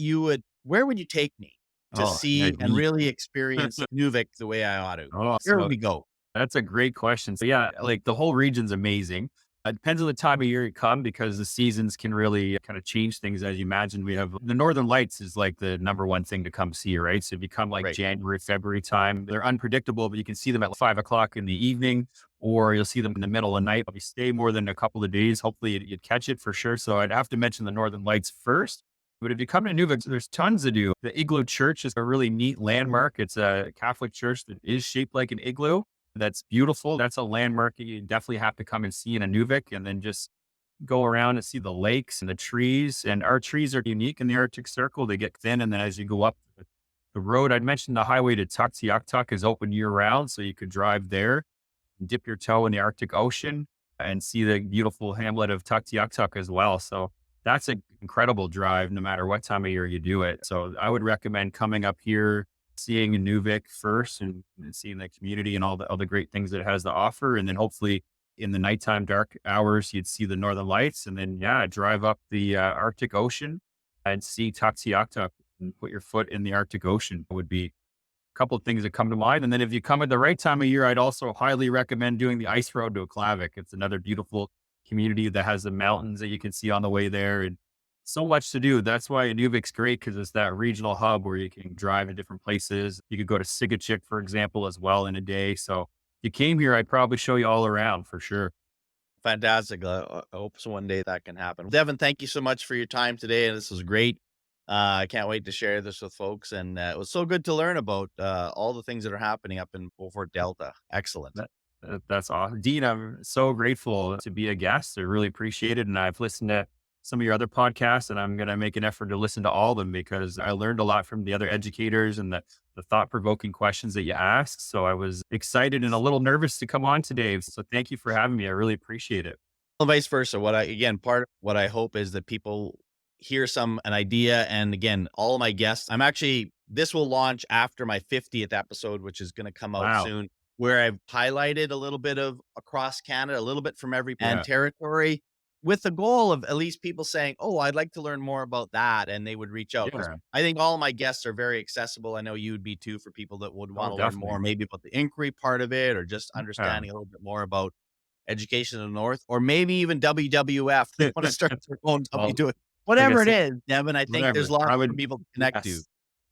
where would you take me to Oh, yeah. see and really experience Nuvik the way I ought to? Oh, Here so we go. that's a great question. So yeah, like the whole region's amazing. It depends on the time of year you come because the seasons can really kind of change things. As you imagine, we have the Northern Lights is like the number one thing to come see, right? So if you come like Right. January, February time, they're unpredictable, but you can see them at 5 o'clock in the evening, or you'll see them in the middle of the night. If you stay more than a couple of days, hopefully you'd catch it for sure. So I'd have to mention the Northern Lights first. But if you come to Nuvik, there's tons to do. The Igloo Church is a really neat landmark. It's a Catholic church that is shaped like an igloo. That's beautiful. That's a landmark that you definitely have to come and see in Inuvik and then just go around and see the lakes and the trees. And our trees are unique in the Arctic Circle. They get thin. And then as you go up the road, I'd mentioned the highway to Tuktoyaktuk is open year round. So you could drive there, dip your toe in the Arctic Ocean and see the beautiful hamlet of Tuktoyaktuk as well. So that's an incredible drive no matter what time of year you do it. So I would recommend coming up here, seeing Inuvik first and seeing the community and all the great things that it has to offer. And then hopefully in the nighttime dark hours, you'd see the northern lights and then, yeah, drive up the Arctic Ocean and see Taksiakta and put your foot in the Arctic Ocean would be a couple of things that come to mind. And then if you come at the right time of year, I'd also highly recommend doing the ice road to Aklavik. It's another beautiful community that has the mountains that you can see on the way there and so much to do. That's why Inuvik's great because it's that regional hub where you can drive to different places. You could go to Sigachik, for example, as well in a day. So if you came here, I'd probably show you all around for sure. Fantastic. I hope so one day that can happen. Devin, thank you so much for your time today. This was great. I can't wait to share this with folks. And it was so good to learn about all the things that are happening up in Beaufort Delta. Excellent. That's awesome. Dean, I'm so grateful to be a guest. I really appreciate it. And I've listened to some of your other podcasts and I'm going to make an effort to listen to all of them because I learned a lot from the other educators and the thought-provoking questions that you asked. So I was excited and a little nervous to come on today. So thank you for having me. I really appreciate it. Well, vice versa. Part of what I hope is that people hear an idea. And again, all of my guests, this will launch after my 50th episode, which is going to come out soon, where I've highlighted a little bit of across Canada, a little bit from every territory with the goal of at least people saying, oh, I'd like to learn more about that. And they would reach out. Yeah. I think all of my guests are very accessible. I know you would be too, for people that would want to learn more, maybe about the inquiry part of it, or just understanding a little bit more about education in the North, or maybe even WWF. They want to start their own WWF. Whatever it is, Devin, I think there's lots of people to connect to.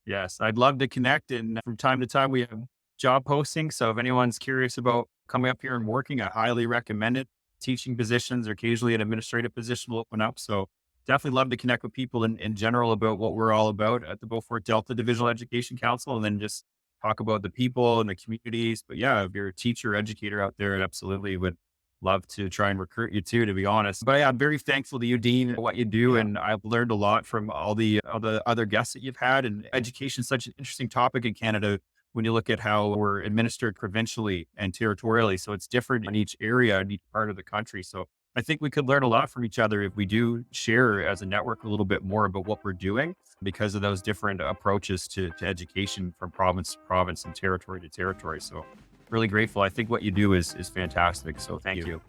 Yes, I'd love to connect. And from time to time, we have job postings. So if anyone's curious about coming up here and working, I highly recommend it. Teaching positions or occasionally an administrative position will open up. So definitely love to connect with people in general about what we're all about at the Beaufort Delta Divisional Education Council, and then just talk about the people and the communities. But yeah, if you're a teacher or educator out there, I absolutely would love to try and recruit you too, to be honest. But yeah, I'm very thankful to you, Dean, for what you do. And I've learned a lot from all the other guests that you've had. And education is such an interesting topic in Canada when you look at how we're administered provincially and territorially. So it's different in each area, in each part of the country. So I think we could learn a lot from each other if we do share as a network a little bit more about what we're doing because of those different approaches to education from province to province and territory to territory. So really grateful. I think what you do is fantastic. So thank you.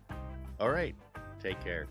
All right. Take care.